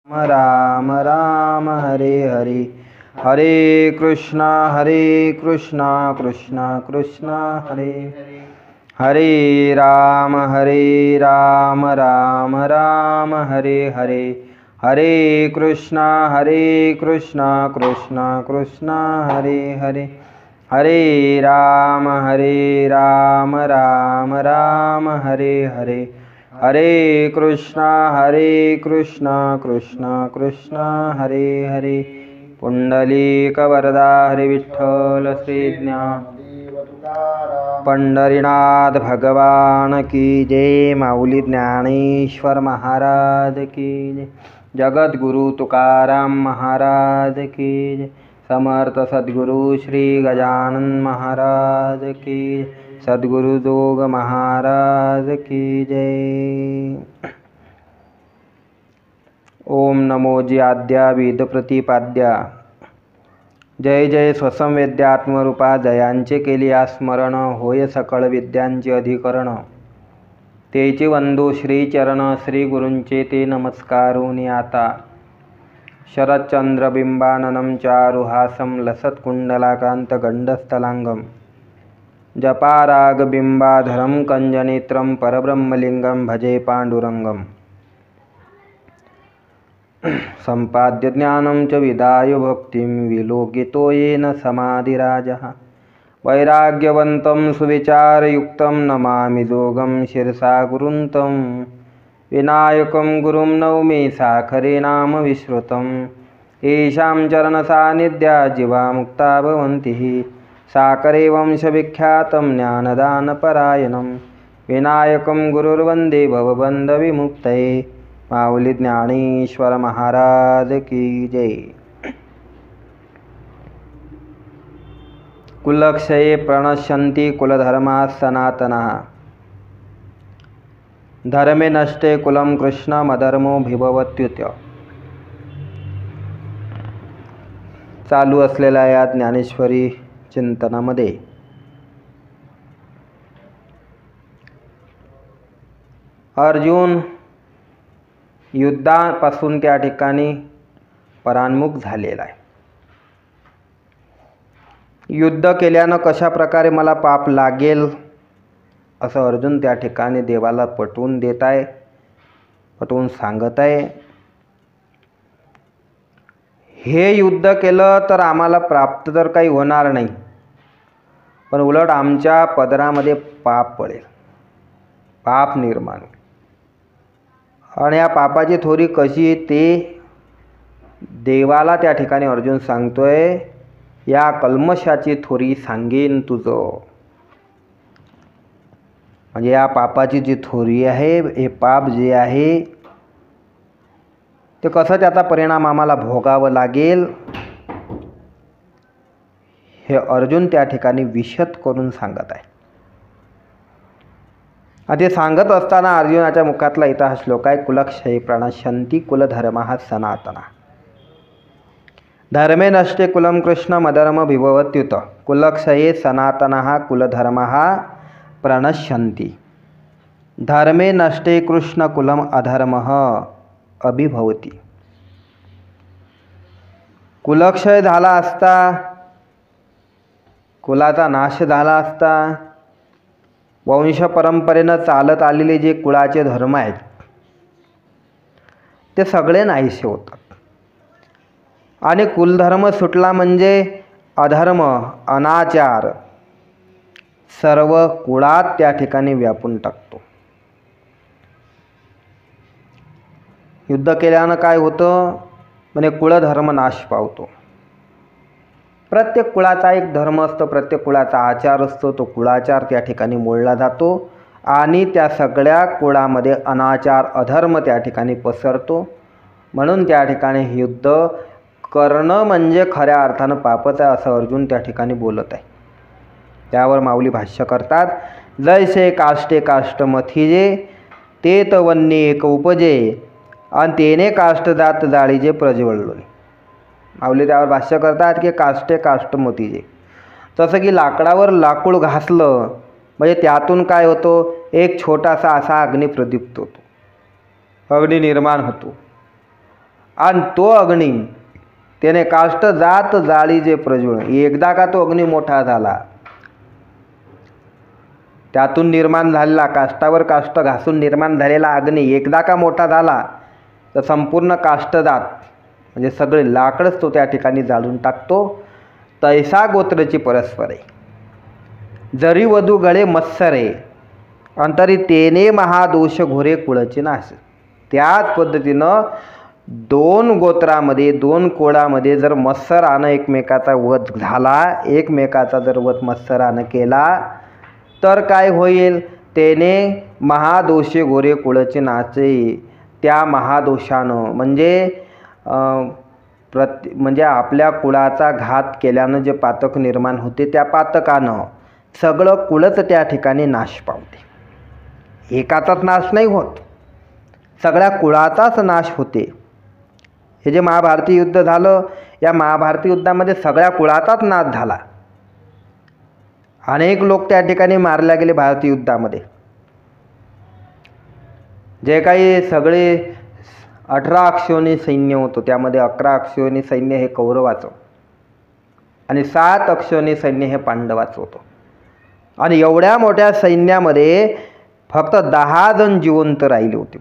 राम राम हरे हरे, हरे कृष्णा कृष्णा कृष्णा हरे हरे, राम राम राम हरे हरे, हरे कृष्णा कृष्णा कृष्णा हरे हरे, हरे राम राम राम हरे हरे, हरे कृष्णा कृष्णा कृष्णा हरे हरे। पुंडलीकवरदा हरि विठ्ठल श्री ज्ञान पंढरीनाथ भगवान की जय। माऊली ज्ञानेश्वर महाराज की जय। जगद्गुरु तुकाराम महाराज की जय। समर्थ सद्गुरु श्री गजानन महाराज की जय। सद्गुरु जोग महाराज की जय। ओम नमो जी आद्या वेद प्रतिपाद्या, जय जय स्वसंवेद्यात्मरूपा जयांचे केली स्मरण, होय सकळ विद्यांचे अधिकरण। तेचे वंदो श्रीचरण, श्री गुरूंचे ते नमस्कारोनी आता। शरच्चंद्रबिंबाननं चारुहासं, लसत्कुंडलाकांत गंडस्थलांगम। जपारागबिंबाधरं कंजनेत्रं, परब्रह्मलिंगं भजे पांडुरंगम। संपाद्य ज्ञानं च विदाय भक्तिं, विलोकितो येन समाधिराजः। वैराग्यवन्तं सुविचारयुक्तं, नमामि जोगं शिरसा गुरुं तं। विनायकं गुरुं नौमि साखरे नाम विश्रुतं, येषां चरणसान्निध्या जीवा मुक्ता भवन्ति। साकरे वंशविख्यातं ज्ञानदानपरायणं, विनायकं गुरुर्वन्दे भवबन्धविमुक्तये। माऊली ज्ञानेश्वर महाराज की जय। कुलक्षये प्रणश्यन्ति कुलधर्माः सनातनाः, धर्मे नष्टे कुलं कृष्णमधर्मो भिभवत्युत। चालू असलेल्या या ज्ञानेश्वरी चिंतनामध्ये अर्जुन युद्धापासून त्या ठिकाणी परांमुख झालेला आहे। युद्ध केल्यानं कशा प्रकारे मला पाप लागेल असं अर्जुन त्या ठिकाणी देवाला पटवून देत आहे, पटवून सांगत आहे। हे युद्ध केलं तर आम्हाला प्राप्त तर काही होणार नाही, पण उलट आमच्या पदरामध्ये पाप पडेल, पाप निर्माण होईल। आणि या पापाची थोरी कशी ते देवाला त्या ठिकाणी अर्जुन सांगतोय, या कल्मशाची थोरी सांगेन तुझं। म्हणजे या पापाची जी थोरी आहे, हे पाप जे आहे ते कसं त्याचा परिणाम आम्हाला भोगावं लागेल, हे अर्जुन त्या ठिकाणी विशद करून सांगत आहे। ते सांगत असताना अर्जुनाच्या मुखातला इथं हा श्लोक आहे, कुलक्षये प्रणश्यन्ति कुलधर्माः सनातनाः, धर्मे नष्टे कुलं कृष्णमधर्मो भिभवत्युत। कुलक्षये सनातनः कुलधर्मः प्रणश्यन्ति, धर्मे नष्टे कृष्णकुलम अधर्मः अभिभवति। कुलक्षय झाला असता, कुलाचा नाश झाला असता, वंश परंपरेनं चालत आलेले जे कुळाचे धर्म आहेत ते सगळे नाहीसे होतात। आणि कुलधर्म सुटला म्हणजे अधर्म, अनाचार सर्व कुळात त्या ठिकाणी व्यापून टाकतो। युद्ध केल्यानं काय होतं, म्हणजे कुळधर्म नाश पावतो। प्रत्येक कुळाचा एक धर्म असतो, प्रत्येक कुळाचा आचार असतो, तो कुळाचार त्या ठिकाणी मोडला जातो आणि त्या सगळ्या कुळामध्ये अनाचार अधर्म त्या ठिकाणी पसरतो। म्हणून त्या ठिकाणी युद्ध करणं म्हणजे खऱ्या अर्थानं पापच आहे असं अर्जुन त्या ठिकाणी बोलत आहे। त्यावर माऊली भाष्य करतात, जैसे काष्टे काष्ट मथिजे, ते तवन्नी एक उपजे, आणि तेने काष्ट जात जाळीजे प्रज्वललोनी। माऊली त्यावर भाष्य करतात की काष्टे काष्ट मथिजे, जसं की लाकडावर लाकूड घासलं म्हणजे त्यातून काय होतं, एक छोटासा असा अग्नी प्रदीप्त होतो, अग्नी निर्माण होतो। आणि तो अग्नी त्याने काष्ट जात जाळी जे प्रज्वळ, एकदा का तो अग्नी मोठा झाला, त्यातून निर्माण झालेला काष्टावर काष्ट घासून निर्माण झालेला अग्नी एकदा का मोठा झाला तर संपूर्ण काष्टजात म्हणजे सगळे लाकडच तो त्या ठिकाणी जाळून टाकतो. तैसा गोत्रची परस्परे जरी वधू गळे मत्सरे अंतरी तेने महादोष घोरे कुळचे नाश. त्याच पद्धतीनं दोन गोत्रामध्ये दोन कुळामध्ये जर मत्सरानं एकमेकाचा वध झाला, एकमेकाचा जर वध मत्सरानं केला तर काय होईल? तेने महादोषे घोरे कुळचे नाचे. त्या महादोषानं म्हणजे आपल्या कुळाचा घात केल्यानं जे पातक निर्माण होते, त्या पातकानं सगळं कुळच त्या ठिकाणी नाश पावते. एकाचाच नाश नाही होत, सगळ्या कुळाचाच नाश होते. हे जे महाभारती युद्ध झालं, या महाभारती युद्धामध्ये सगळ्या कुळाचाच नाश झाला. अनेक लोक त्या ठिकाणी मारले गेले भारतीय युद्धामध्ये. जे काही सगळे 18 अक्षौहिणी सैन्य होतं, त्यामध्ये 11 अक्षौहिणी सैन्य हे कौरवाचं आणि 7 अक्षौहिणी सैन्य हे पांडवाचं होतं. आणि एवढ्या मोठ्या सैन्यामध्ये फक्त 10 जण जिवंत राहिले होते.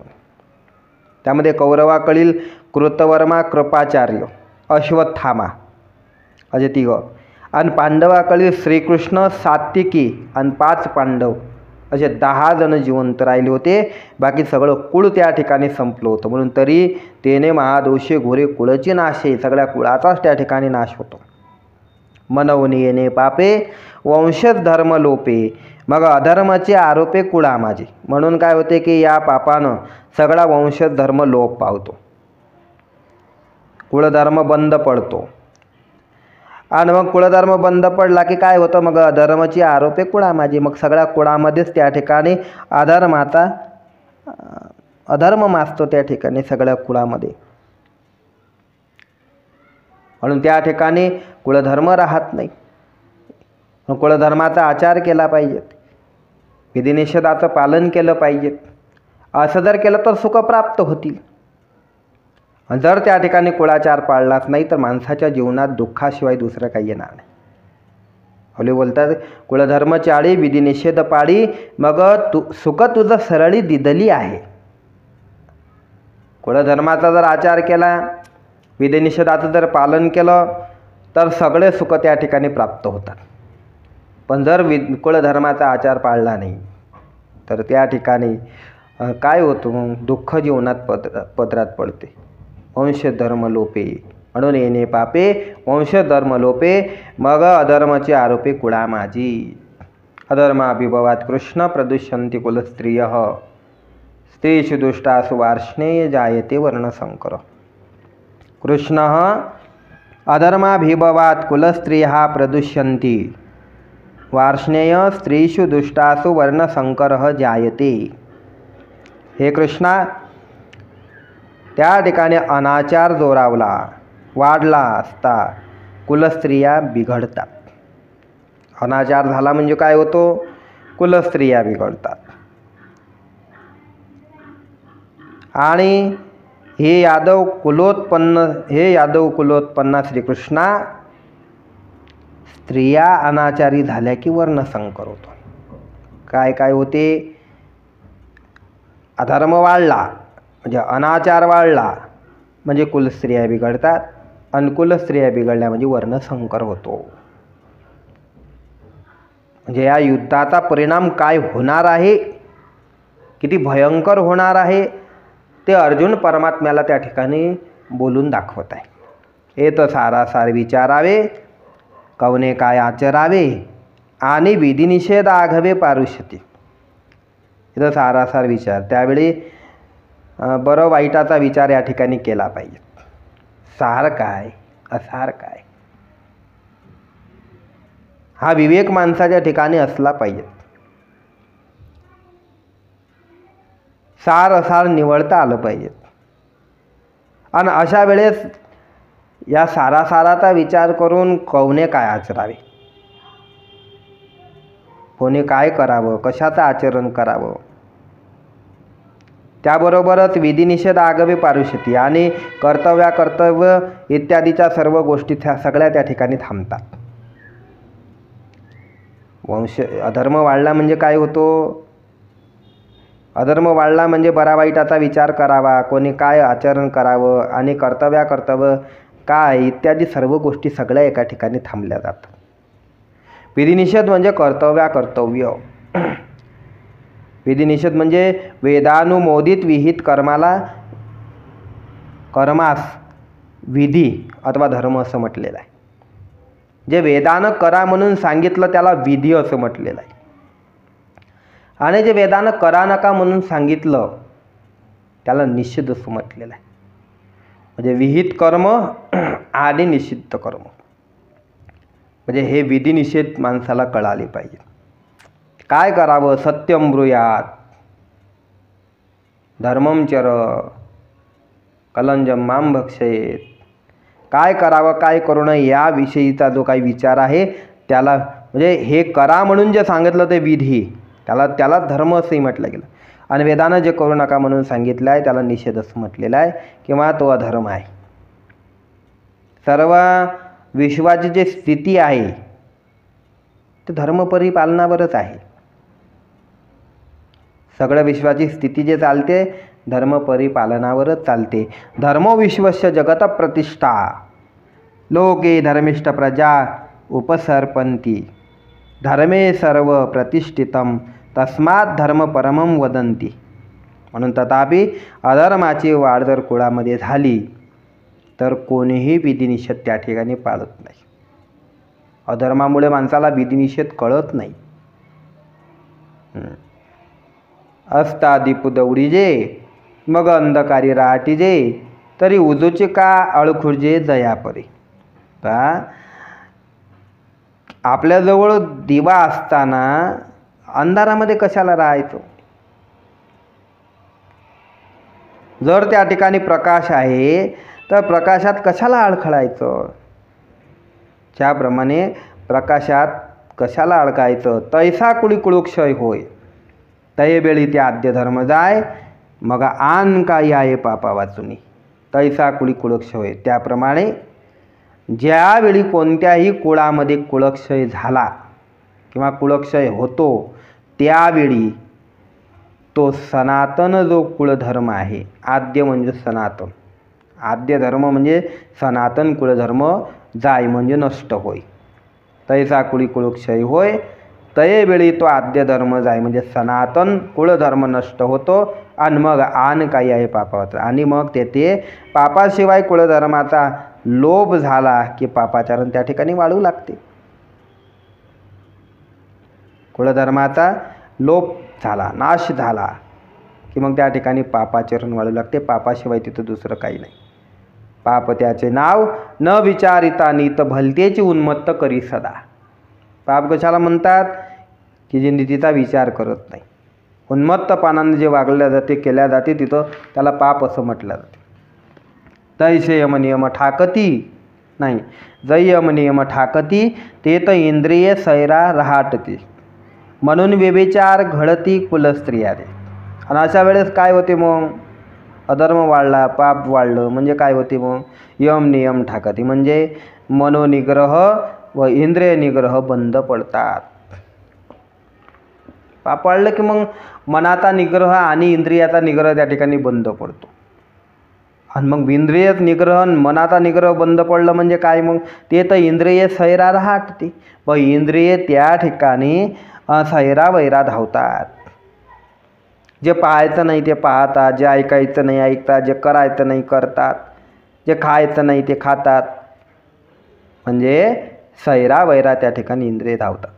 त्यामध्ये कौरवाकडील कृतवर्मा, कृपाचार्य, अश्वत्थामा असे 3, आणि पांडवाकडील श्रीकृष्ण, सात्विकी आणि 5 पांडव असे 10 जण जिवंत राहिले होते. बाकी सगळं कुळ त्या ठिकाणी संपलं होतं. म्हणून तरी तेने महादोषे घोरे कुळचे नाशे, सगळ्या कुळाचाच त्या ठिकाणी नाश होतो. मनवनी येणे पापे वंशज धर्म लोपे, मग अधर्माचे आरोपे कुळा माझे. म्हणून काय होते की या पापानं सगळा वंशज धर्म लोप पावतो, कुळधर्म बंद पडतो. आणि मग कुळधर्म बंद पडला की काय होतं? मग अधर्माची आरोपे कुळा माझी. मग सगळ्या कुळामध्येच त्या ठिकाणी अधर्म माजतो त्या ठिकाणी सगळ्या कुळामध्ये. म्हणून त्या ठिकाणी कुळधर्म राहत नाही. कुळधर्माचा आचार केला पाहिजे, विधिनिषेधाचं पालन केलं पाहिजे. असं जर केलं तर सुख प्राप्त होतील. जर त्या ठिकाणी कुळाचार पाळलाच नाही तर माणसाच्या जीवनात दुःखाशिवाय दुसरं काही येणार नाही. हवले बोलतात, कुळधर्म चाळी विधिनिषेध पाळी, मग सुख तुझं सरळी दिदली आहे. कुळधर्माचा जर आचार केला, विधिनिषेधाचं जर पालन केलं तर सगळे सुख त्या ठिकाणी प्राप्त होतात. पण जर कुळधर्माचा आचार पाळला नाही तर त्या ठिकाणी काय होतं? मग दुःख जीवनात पदरात पडते. वंशधर्म लोपे म्हणून येणे पापे वंशधर्म लोपे, मग अधर्माचे आरोपे कुळा माझी. अधर्माभिभवात कृष्ण प्रदुष्यन्ति कुलस्त्रियः, स्त्रीषु दुष्टासु वार्ष्णेय जायते वर्णसंकर. कृष्ण अधर्माभिभवात कुलस्त्रियः प्रदुष्यन्ति वार्ष्णेय स्त्रीषु दुष्टासु वर्णसंकर जायते. हे कृष्णा, त्या ठिकाणी अनाचार जोरावला वाढला असता कुलस्त्रिया बिघडतात. अनाचार झाला म्हणजे काय होतो? कुलस्त्रिया बिघडतात. आणि हे यादव कुलोत्पन्ना श्रीकृष्णा, स्त्रिया अनाचारी झाल्या की वर्णसंकर होतो. काय काय होते? अधर्म वाढला म्हणजे अनाचार वाढला म्हणजे कुलस्त्रिया बिघडतात, आणि कुलस्त्रिया बिघडल्या म्हणजे वर्णसंकर होतो. म्हणजे या युद्धाचा परिणाम काय होणार आहे, किती भयंकर होणार आहे, ते अर्जुन परमात्म्याला त्या ठिकाणी बोलून दाखवत आहे. हे तर सारासार विचारावे, कवने काय आचरावे, आणि विधिनिषेध आघवे पारुष्यती. इथं सारासार विचार, त्यावेळी बरं वाईटाचा विचार या ठिकाणी केला पाहिजे. सार काय असार काय, हा विवेक माणसाच्या ठिकाणी असला पाहिजे. सार असार निवडता आलं पाहिजे. आणि अशा वेळेस या सारासाराचा विचार करून कवने काय आचरावे, कोणी काय करावं, कशाचं आचरण करावं, त्याबरोबरच विधिनिषेध आगवे पारुषती आणि कर्तव्य इत्यादीच्या सर्व गोष्टी सगळ्या त्या ठिकाणी थांबतात. अधर्म वाढला म्हणजे काय होतो? अधर्म वाढला म्हणजे बरा वाईटाचा विचार करावा, कोणी काय आचरण करावं आणि कर्तव्य काय इत्यादी सर्व गोष्टी सगळ्या एका ठिकाणी थांबल्या जातात. विधिनिषेध म्हणजे कर्तव्य. विधिनिषेध म्हणजे वेदानुमोदित विहित कर्मास विधी अथवा धर्म असं म्हटलेलं आहे. जे वेदानं करा म्हणून सांगितलं त्याला विधी असं म्हटलेलं आहे. आणि जे वेदानं करा नका म्हणून सांगितलं त्याला निषेध असं म्हटलेलं आहे. म्हणजे विहित कर्म आणि निषिद्ध कर्म, म्हणजे हे विधी निषेध माणसाला कळाले पाहिजे. काय करावं? सत्यम ब्रूयात, धर्मम चर, कलंजम माम भक्षयेत. काय करावं काय करू नये याविषयीचा जो काही विचार आहे त्याला, म्हणजे हे करा म्हणून जे सांगितलं ते विधी, त्याला धर्म असंही म्हटलं गेलं. आणि वेदानं जे करू नका म्हणून सांगितलं आहे त्याला निषेध असं म्हटलेलं आहे किंवा तो अधर्म आहे. सर्व विश्वाची जी स्थिती आहे ते धर्मपरिपालनावरच आहे. सगळ्या विश्वाची स्थिती जे चालते धर्मपरिपालनावरच चालते. धर्मो विश्वस्य जगत प्रतिष्ठा, लोके धर्मिष्ठ प्रजा उपसर्पन्ति, धर्मे सर्व प्रतिष्ठितम तस्मात् धर्म परमं वदन्ति. म्हणून तथापि अधर्माची वाढ जर कुळामध्ये झाली तर कोणीही विधिनिषेध त्या ठिकाणी पाळत नाही. अधर्मामुळे माणसाला विधिनिषेध कळत नाही. असता दीप दौडीजे मग अंधकारी राहटीजे, तरी उजूचे का अळखुर्जे जयापरे. आपल्याजवळ दिवा असताना अंधारामध्ये कशाला राहायचं? जर त्या ठिकाणी प्रकाश आहे तर प्रकाशात कशाला अडखळायचं? ज्याप्रमाणे प्रकाशात कशाला अडकायचं? तैसा कुळी कुळुक्षय होय, तये वेळी ते आद्य धर्म जाय, मग आन काही आहे पापा वाचुनी. तैसा कुळी कुळक्षय होय. त्याप्रमाणे ज्यावेळी कोणत्याही कुळामध्ये कुळक्षय झाला किंवा कुळक्षय होतो त्यावेळी तो सनातन जो कुळधर्म आहे, आद्य म्हणजे सनातन, आद्य धर्म म्हणजे सनातन कुळधर्म जाय म्हणजे नष्ट होय. तैसा कुळी कुळक्षय होय, तये वेळी तो आद्य धर्म जाय म्हणजे सनातन कुळधर्म नष्ट होतो आणि मग आन काही आहे पापाचा. आणि मग तेथे पापाशिवाय कुळधर्माचा लोभ झाला की पापाचरण त्या ठिकाणी वाढू लागते. कुळधर्माचा लोभ झाला, नाश झाला की मग त्या ठिकाणी पापाचरण वाढू लागते. पापाशिवाय तिथं दुसरं काही नाही. पाप त्याचे नाव न विचारिता नीत भलतेची उन्मत्त करी सदा. पाप कशाला म्हणतात? की जे नीतीचा विचार करत नाही, उन्मत्तपणाने जे वागल्या जाते केल्या जाते तिथं त्याला पाप असं म्हटलं जाते. तैसे यम नियम ठाकती नाही, जै यम नियम ठाकती ते तर इंद्रिय सैरा रहाटती, म्हणून व्यभिचार घडती कुलस्त्रियाने. आणि अशा वेळेस काय होते? मग अधर्म वाढला, पाप वाढलं म्हणजे काय होते? मग यम नियम ठाकती म्हणजे मनोनिग्रह व इंद्रिय निग्रह बंद पडतात. पाप वाढलं की मग मनाचा निग्रह आणि इंद्रियाचा निग्रह त्या ठिकाणी बंद पडतो. आणि मग इंद्रिय निग्रह मनाचा निग्रह बंद पडलं म्हणजे काय? मग ते तर इंद्रिय सैरा राहते, व इंद्रिय त्या ठिकाणी सैरा वैरा धावतात. जे पाहायचं नाही ते पाहतात, जे ऐकायचं नाही ऐकतात, जे करायचं नाही करतात, जे खायचं नाही ते खातात. म्हणजे सैरा वैरा त्या ठिकाणी इंद्रिय धावतात.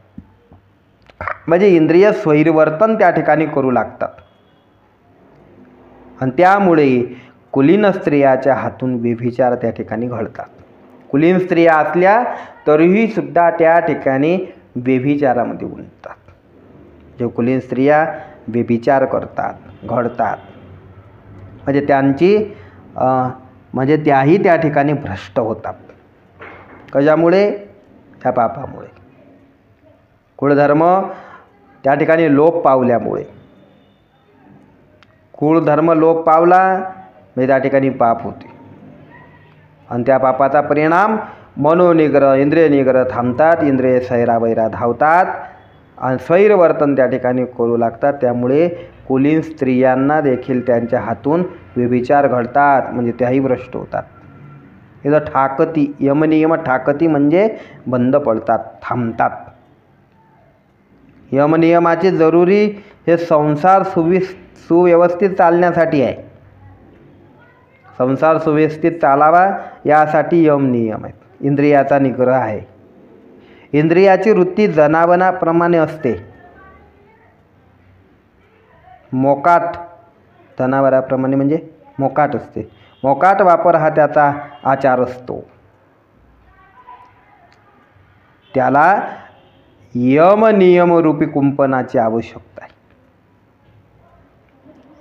म्हणजे इंद्रिय स्वैरवर्तन त्या ठिकाणी करू लागतात. आणि त्यामुळे कुलीन स्त्रियाच्या हातून व्यभिचार त्या ठिकाणी घडतात. कुलीन स्त्रिया असल्या तरीही सुद्धा त्या ठिकाणी व्यभिचारामध्ये गुंततात. जे कुलीन स्त्रिया व्यभिचार करतात, घडतात, म्हणजे त्यांची म्हणजे त्याही त्या ठिकाणी भ्रष्ट होतात. कशामुळे? त्या पापामुळे. कुळधर्म त्या ठिकाणी लोप पावल्यामुळे. कुळधर्म लोप पावला म्हणजे त्या ठिकाणी पाप होते आणि त्या पापाचा परिणाम मनोनिग्रह इंद्रिय निग्रह थांबतात, इंद्रिय सैरावैरा धावतात आणि स्वैरवर्तन त्या ठिकाणी करू लागतात. त्यामुळे कुलीन स्त्रियांना देखील त्यांच्या हातून व्यभिचार घडतात म्हणजे त्याही भ्रष्ट होतात. इथं ठाकती यमनियम ठाकती म्हणजे बंद पडतात, थांबतात. यमनियमाची जरुरी हे संसार सुव्यवस्थित चालण्यासाठी आहे. संसार सुव्यवस्थित चालावा यासाठी यमनियम आहेत. इंद्रियाचा निग्रह आहे. इंद्रियाची वृत्ती जनावराप्रमाणे असते. मोकाट जनावराप्रमाणे म्हणजे मोकाट असते. मोकाट वापर हा त्याचा आचार असतो. त्याला यमनियमरूपी कुंपणाची आवश्यकता आहे.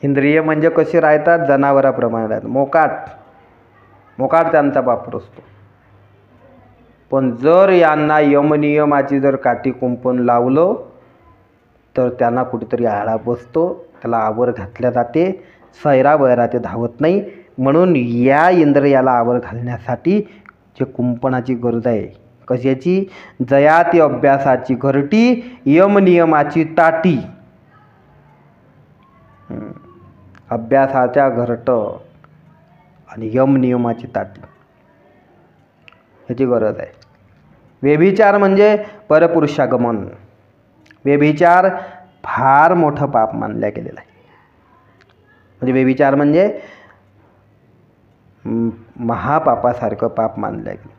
इंद्रिय म्हणजे कशी राहतात? जनावराप्रमाणे राहतात. मोकाट त्यांचा वापर असतो. पण जर यांना यमनियमाची जर काठी कुंपण लावलं तर त्यांना कुठेतरी आळा बसतो, त्याला आवर घातल्या जाते, सैरावैरा ते धावत नाही. म्हणून या इंद्रियाला आवर घालण्यासाठी जे कुंपणाची गरज आहे. कशाची? जयाती अभ्यासाची घरटी, यमनियमाची ताटी. अभ्यासाच्या घरट आणि यमनियमाची ताटी ह्याची गरज आहे. व्यभिचार म्हणजे परपुरुषागमन. व्यभिचार फार मोठं पाप मानल्या गेलेलं आहे. म्हणजे व्यभिचार म्हणजे महापापासारखं पाप मानलं गेलं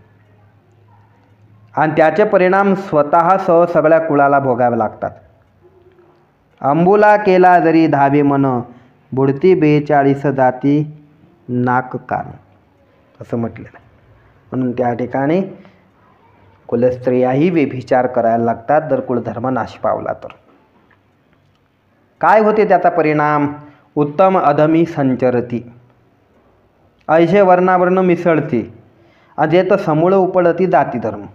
आणि त्याचे परिणाम स्वतःसह सगळ्या कुळाला भोगावे लागतात. अंबुला केला जरी धावे मन, बुडती 42 जाती नाक कान असं म्हटलेलं आहे. म्हणून त्या ठिकाणी कुलस्त्रियाही व्यभिचार करायला लागतात जर कुलधर्म नाश पावला तर. काय होते त्याचा परिणाम? उत्तम अधमी संचरती, ऐशे वर्णावर्ण मिसळते, अजेत समूळ उपळती जाती धर्म.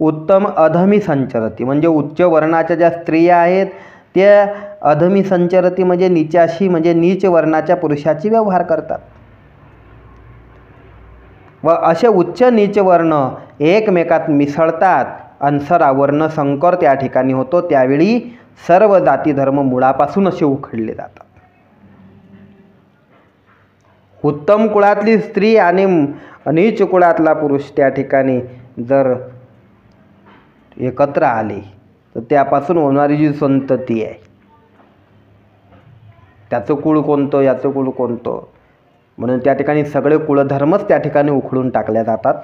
उत्तम अधमी संचरती म्हणजे उच्च वर्णाच्या ज्या स्त्रिया आहेत त्या अधमी संचरती म्हणजे नीचाशी म्हणजे नीच वर्णाच्या पुरुषाची व्यवहार करतात. व असे उच्च नीच वर्ण एकमेकात मिसळतात आणि वर्ण संकर त्या ठिकाणी होतो. त्यावेळी सर्व जाती धर्म मुळापासून असे उखडले जातात. उत्तम कुळातली स्त्री आणि नीच कुळातला पुरुष त्या ठिकाणी जर एकत्र आले तर त्यापासून होणारी जी संतती आहे, त्याचं कुळ कोणतं, याचं कुळ कोणतं, म्हणून त्या ठिकाणी सगळे कुळधर्मच त्या ठिकाणी उखडून टाकल्या जातात.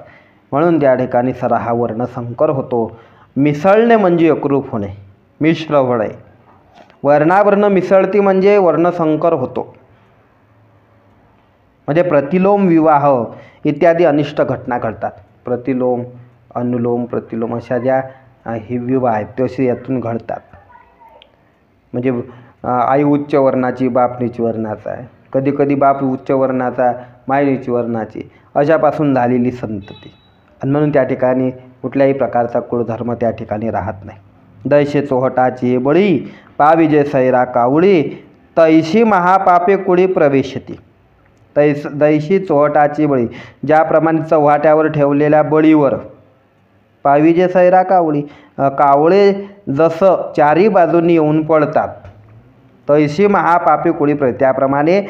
म्हणून त्या ठिकाणी सारा हा वर्णसंकर होतो. मिसळणे म्हणजे एकरूप होणे, मिश्र होणे. वर्णावर्ण मिसळती म्हणजे वर्णसंकर होतो. म्हणजे प्रतिलोम विवाह इत्यादी अनिष्ट घटना घडतात. प्रतिलोम अनुलोम प्रतिलोम अशा ज्या हे विवाह आहेत तसे यातून घडतात. म्हणजे आई उच्च वर्णाची बाप नीच वर्णाचा आहे, कधी कधी बाप उच्च वर्णाचा माय नीच वर्णाची, अशापासून झालेली संतती. आणि म्हणून त्या ठिकाणी कुठल्याही प्रकारचा कुळधर्म त्या ठिकाणी राहत नाही. दैशे चोहटाची बळी पाविजे सैरा कावळी, तैशी महापापे कुळी प्रवेशती. दैशी चोहटाची बळी ज्याप्रमाणे चव्हाट्यावर ठेवलेल्या बळीवर पाविजे सैरा कावळी, कावळे जसं चारी बाजूंनी येऊन पडतात, तैशी महापापे कुळी प्रवेश, त्याप्रमाणे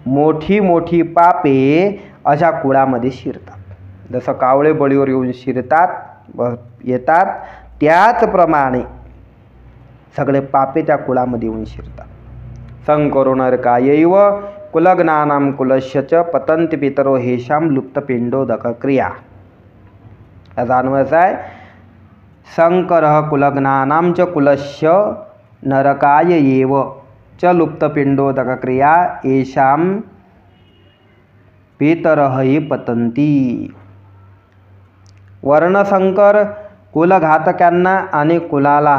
मोठी मोठी पापे अशा कुळामध्ये शिरतात. जसं कावळे बळीवर येऊन येतात त्याचप्रमाणे सगळे पापे त्या कुळामध्ये येऊन शिरतात. संकरो नरकायैव कुलज्ञानां कुलस्य च पतन्ति पितरो हेषां लुप्तपिंडोदक क्रिया. याचा अन्वय आहे संकरः कुलज्ञानां च कुलस्य नरकाय एव च लुप्तपिंडोदक क्रिया येषां पितरहि पतन्ति. वर्णसंकर कुलघातकांना आणि कुलाला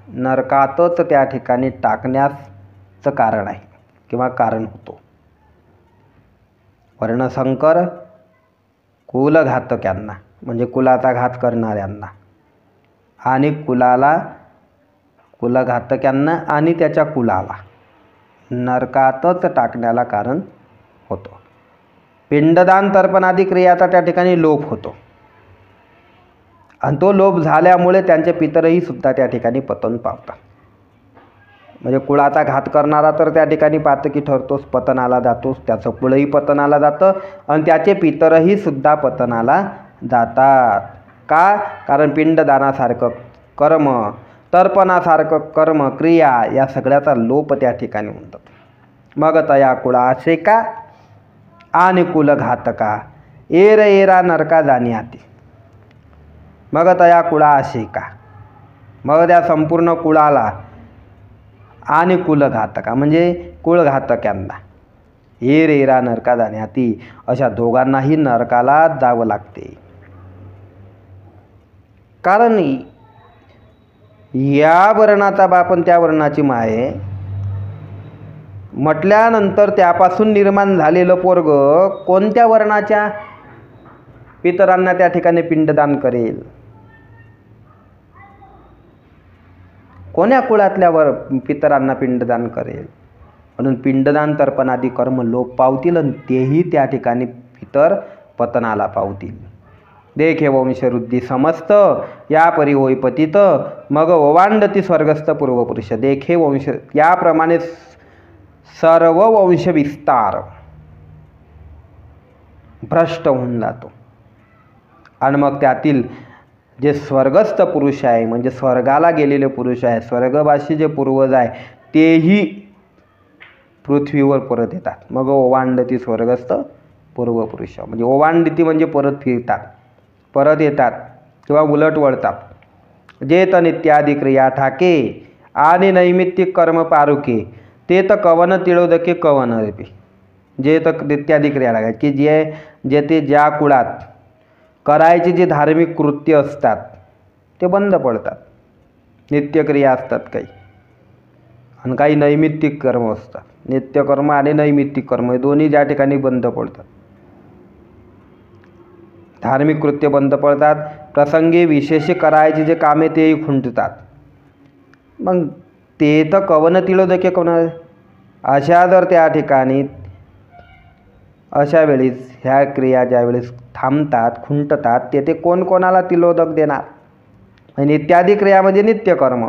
नरकातच त्या ठिकाणी टाकण्याचं कारण आहे किंवा कारण होतो. वर्णसंकर कुलघातकांना म्हणजे कुलाचा घात करणाऱ्यांना आणि कुलघातकांना आणि त्याच्या कुलाला नरकातच टाकण्याला कारण होतं. पिंडदान तर्पणादी क्रियाचा त्या ठिकाणी लोप होतो आणि तो लोप झाल्यामुळे त्यांचे पितरही सुद्धा त्या ठिकाणी पतन पावतात. म्हणजे कुळाचा घात करणारा तर त्या ठिकाणी पातकी ठरतोच, पतनाला जातोच, त्याचं कुळही पतनाला जातं आणि त्याचे पितरही सुद्धा पतनाला जातात. का? कारण पिंडदानासारखं कर्म, तर्पणासारखं कर्म, क्रिया या सगळ्याचा लोप त्या ठिकाणी होतात. मग तया कुळाशे का आणि कुलघातका एर एरा नरका जाण्याती. मग तया कुळाशे का, मग त्या संपूर्ण कुळाला आणि कुलघातका म्हणजे कुळघातक्यांना एर एरा नरका जाण्याती, अशा दोघांनाही नरकाला जावं लागते. कारण या वर्णाचा बाप आणि त्या वर्णाची माय म्हटल्यानंतर त्यापासून निर्माण झालेलं पोरग कोणत्या वर्णाच्या पितरांना त्या ठिकाणी पिंडदान करेल, कोण्या कुळातल्या पितरांना पिंडदान करेल. म्हणून पिंडदान तर्पणादी कर्म लोप पावतील आणि तेही त्या ठिकाणी पितर पतनाला पावतील. देखे वंशवृद्धी समस्त या परी होई पतित, मग ओवांडती स्वर्गस्थ पूर्वपुरुष. देखे वंश, याप्रमाणे सर्व वंश विस्तार भ्रष्ट होऊन जातो आणि मग त्यातील जे स्वर्गस्थ पुरुष आहे, म्हणजे स्वर्गाला गेलेले पुरुष आहे, स्वर्गवासी जे पूर्वज आहे, तेही पृथ्वीवर परत येतात. मग ओवांडती स्वर्गस्थ पूर्वपुरुष, म्हणजे ओवांडती म्हणजे परत फिरतात, परत येतात किंवा उलट वळतात. जेत नित्यादी क्रिया ठाके आणि नैमित्तिक कर्म पारुके, ते तर कवन तिळोदके कवन रेपी. जे तर नित्यादी क्रिया ठाके की जे ते ज्या कुळात करायची जी धार्मिक कृत्य असतात ते बंद पडतात. नित्यक्रिया असतात काही आणि काही नैमित्तिक कर्म असतात. नित्यकर्म आणि नैमित्तिक कर्म हे दोन्ही ज्या ठिकाणी बंद पडतात, धार्मिक कृत्य बंद पडतात, प्रसंगी विशेष करायचे जे कामे तेही खुंटतात. मग ते तर कवन तिळोदके कवन, अशा जर त्या ठिकाणी अशा वेळेस ह्या क्रिया ज्या वेळेस थांबतात, खुंटतात, ते कोण कोणाला तिलोदक देणार. नित्यादी क्रिया म्हणजे नित्यकर्म,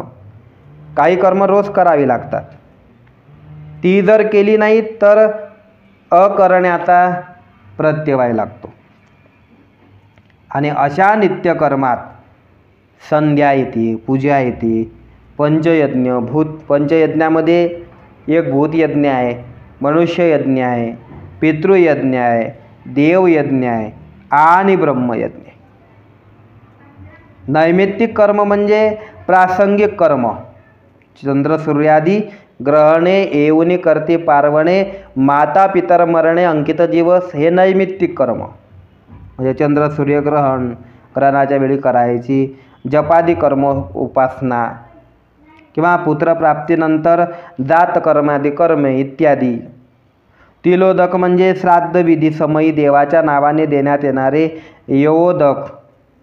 काही कर्म रोज करावी लागतात. ती जर केली नाही तर अकरण्याचा प्रत्यय व्हायला लागतो. आणि अशा नित्यकर्मात संध्या येते, पूजा येते, पंचयज्ञ, पंचयज्ञामध्ये एक भूतयज्ञ आहे, मनुष्ययज्ञ आहे, पितृयज्ञ आहे, देवयज्ञ आहे आणि ब्रह्मयज्ञ. नैमित्तिक कर्म म्हणजे प्रासंगिक कर्म, चंद्र सूर्यादी ग्रहणे, येऊनी करते पार्वणे, माता पितर मरणे, अंकित दिवस, हे नैमित्तिक कर्म. म्हणजे चंद्र सूर्यग्रहण ग्रहणाच्या वेळी करायची, जपादी कर्म, उपासना किंवा पुत्रप्राप्तीनंतर जात कर्मादी कर्मे इत्यादी. तिलोदक म्हणजे श्राद्ध विधी समयी देवाच्या नावाने देण्यात येणारे योदक,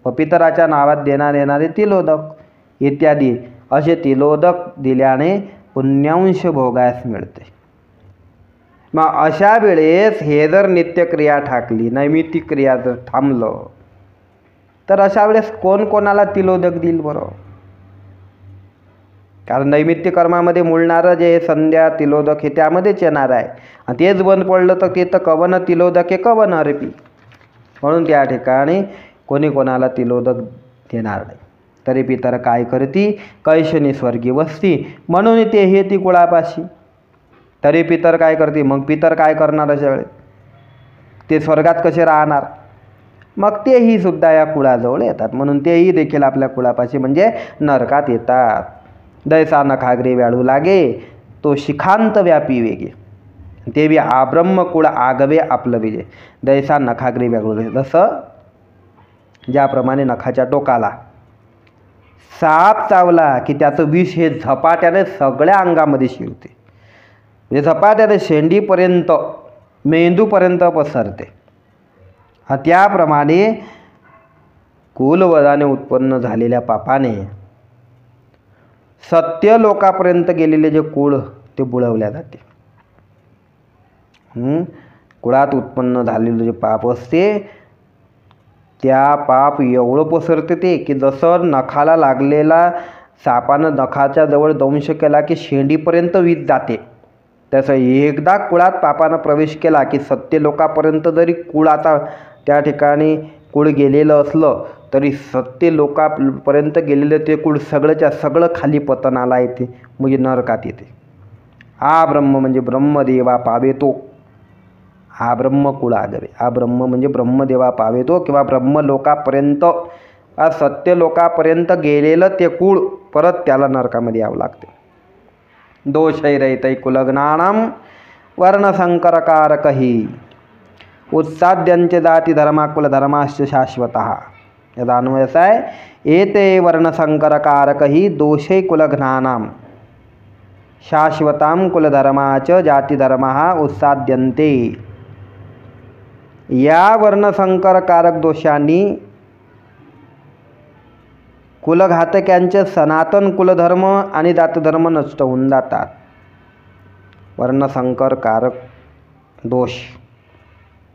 पितराच्या नावात देण्यात येणारे तिलोदक इत्यादी. असे तिलोदक दिल्याने पुण्यांश भोगायस मिळते. मग अशा वेळेस हे जर नित्यक्रिया ठाकली, नैमित्तिक क्रिया जर थांबलं, तर अशा वेळेस कोण कोणाला तिलोदक देईल बरं. कारण नैमित्तिक कर्मामध्ये मुळणारं जे संध्या तिलोदक हे त्यामध्येच येणार आहे आणि तेच बंद पडलं तर ते तर कवन तिलोदक हे कवन रेपी. म्हणून त्या ठिकाणी कोणी कोणाला तिलोदक देणार नाही. तरी पितर काय करती, कैशनी स्वर्गी वस्ती, म्हणून ते हे ती कुळापाशी. तरी पितर काय करते, मग पितर काय करणार अशा वेळेस, ते स्वर्गात कसे राहणार. मग तेही सुद्धा या कुळाजवळ येतात, म्हणून तेही देखील आपल्या कुळापाशी म्हणजे नरकात येतात. दैसा नखाग्रे व्याळू लागे, तो शिखांत व्यापी वेगे, ते बी आब्रह्म कुळ आगवे आपलं विजय. दैसा नखाग्रे व्याळू लागे, जसं ज्याप्रमाणे नखाच्या टोकाला साप चावला की त्याचं विष हे झपाट्याने सगळ्या अंगामध्ये शिरते, म्हणजे झपाट्याने शेंडीपर्यंत, मेंदूपर्यंत पसरते. हा त्याप्रमाणे कुलवधाने उत्पन्न झालेल्या पापाने सत्य लोकापर्यंत गेलेले जे कुळ ते बुळवल्या जाते. कुळात उत्पन्न झालेलं जे पाप असते त्या पाप एवढं पसरते ते की जसं नखाला लागलेला सापानं नखाच्या जवळ दंश केला की शेंडीपर्यंत वीज जाते, तसं एकदा कुळात पापानं प्रवेश केला की सत्यलोकापर्यंत जरी कुळ आता त्या ठिकाणी कुळ गेलेलं असलं तरी सत्यलोकापर्यंत गेलेलं ते कुळ सगळंच्या सगळं खाली पतनाला येते, म्हणजे नरकात येते. आ ब्रह्म म्हणजे ब्रह्मदेवा पावेतो, हा ब्रह्मकुळ आगवे. हा ब्रह्म म्हणजे ब्रह्मदेवा पावेतो किंवा ब्रह्मलोकापर्यंत सत्यलोकापर्यंत गेलेलं ते कुळ परत त्याला नरकामध्ये यावं लागते. दोषैरहितै कुलज्ञानं वर्णसंकरकारकहि उत्साद्यंच जाती धर्मा कुलधर्माश्च शाश्वतः. याचा अन्वय असा आहे, एते वर्णसंकरकारकहि दोषै कुलज्ञानां शाश्वतां कुलधर्माच जातिधर्मः उत्साद्यन्ते. या वर्णसंकरकारक दोषांनी कुलघातक्यांचे सनातन कुलधर्म आणि जातधर्म नष्ट होऊन जातात. वर्णसंकरकारक दोष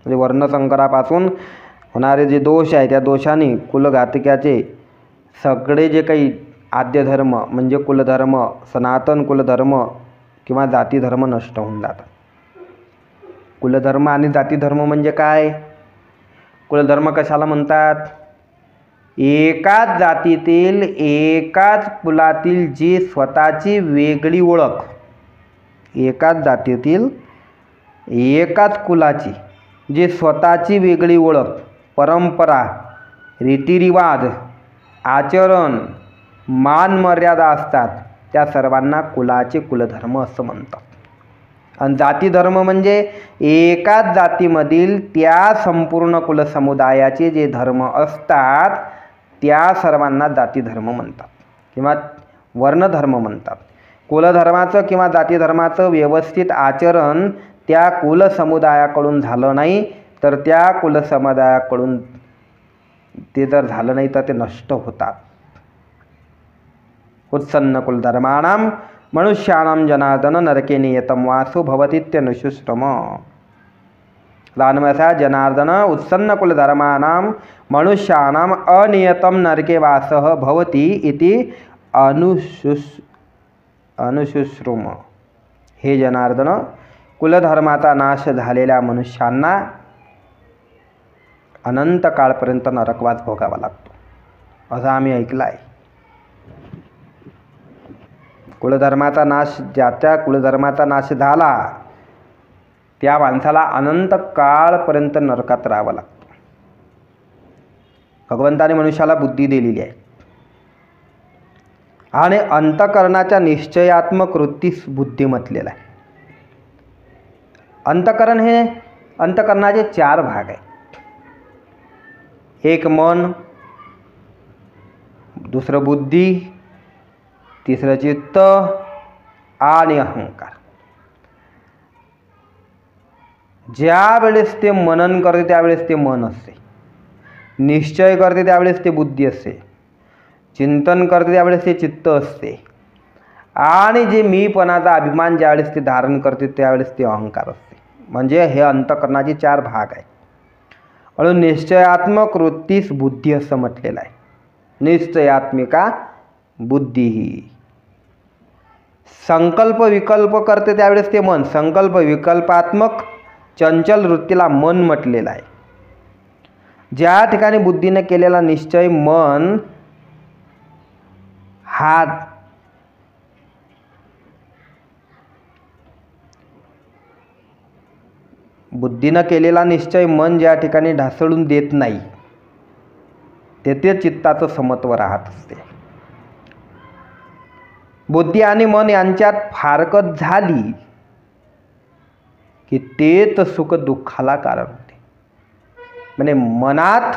म्हणजे वर्णसंकरापासून होणारे जे दोष आहे त्या दोषांनी कुलघातक्याचे सगळे जे काही आद्यधर्म म्हणजे कुलधर्म, सनातन कुलधर्म किंवा जातीधर्म नष्ट होऊन जातात. कुलधर्म आणि जातीधर्म म्हणजे काय? कुलधर्म कशाला म्हणतात? एकाच जातीतील एकाच कुलातील जी स्वतःची वेगळी ओळख, एकाच जातीतील एकाच कुलाची जी स्वतःची वेगळी ओळख, परंपरा, रीतिरिवाज, आचरण, मान मर्यादा असतात त्या सर्वांना कुलाचे कुलधर्म असं म्हणतात. आणि जातीधर्म म्हणजे एकाच जातीमधील त्या संपूर्ण कुलसमुदायाचे जे धर्म असतात त्या सर्वांना जातीधर्म म्हणतात किंवा वर्णधर्म म्हणतात. कुलधर्माचं किंवा जातीधर्माचं व्यवस्थित आचरण त्या कुलसमुदायाकडून झालं नाही तर त्या कुलसमुदायाकडून ते जर झालं नाही तर ते नष्ट होतात. उत्सन्न कुलधर्माणां मनुष्याणां जनार्दन नरके नियतं वासो भवतीत्यनुशुश्रम. दानवसा जनार्दन उत्सन्न कुलधर्माणां मनुष्याणां अनियतं नरके वासः भवति इति अनुशुश्रुम. हे जनार्दन, कुलधर्माचा नाश झालेल्या मनुष्यांना अनंत काळपर्यंत नरकवास भोगावा लागतो असं आम्ही ऐकलं आहे. कुलधर्माचा नाश, ज्याच्या कुलधर्माचा नाश झाला त्या माणसाला अनंत काळपर्यंत नरकात राहावं लागतं. भगवंताने मनुष्याला बुद्धी दिलेली आहे आणि अंतकरणाच्या निश्चयात्मक वृत्तीस बुद्धी म्हटलेलं आहे. अंतकरण हे अंतकरणाचे 4 भाग आहेत. एक मन, दुसरं बुद्धी, तिसरं चित्त आणि अहंकार. ज्या वेळेस ते मनन करते त्यावेळेस ते मन असते, निश्चय करते त्यावेळेस ते बुद्धी असते, चिंतन करते त्यावेळेस ते चित्त असते आणि जे मीपणाचा अभिमान ज्यावेळेस ते धारण करते त्यावेळेस ते अहंकार असते. म्हणजे हे अंतकरणाचे 4 भाग आहेत. म्हणून निश्चयात्मक वृत्तीस बुद्धी असं म्हटलेलं आहे. निश्चयात्मिका बुद्धी. संकल्प विकल्प करते त्यावेळेस ते मन, संकल्प विकल्पात्मक चंचल वृत्तीला मन म्हटलेलं आहे. ज्या ठिकाणी बुद्धीने केलेला निश्चय मन हा बुद्धीनं केलेला निश्चय मन ज्या ठिकाणी ढासळून देत नाही तेथे चित्ताचं समत्व राहत असते. बुद्धी आणि मन यांच्यात फारकत झाली की तेच सुख दुःखाला कारण होते. म्हणजे मनात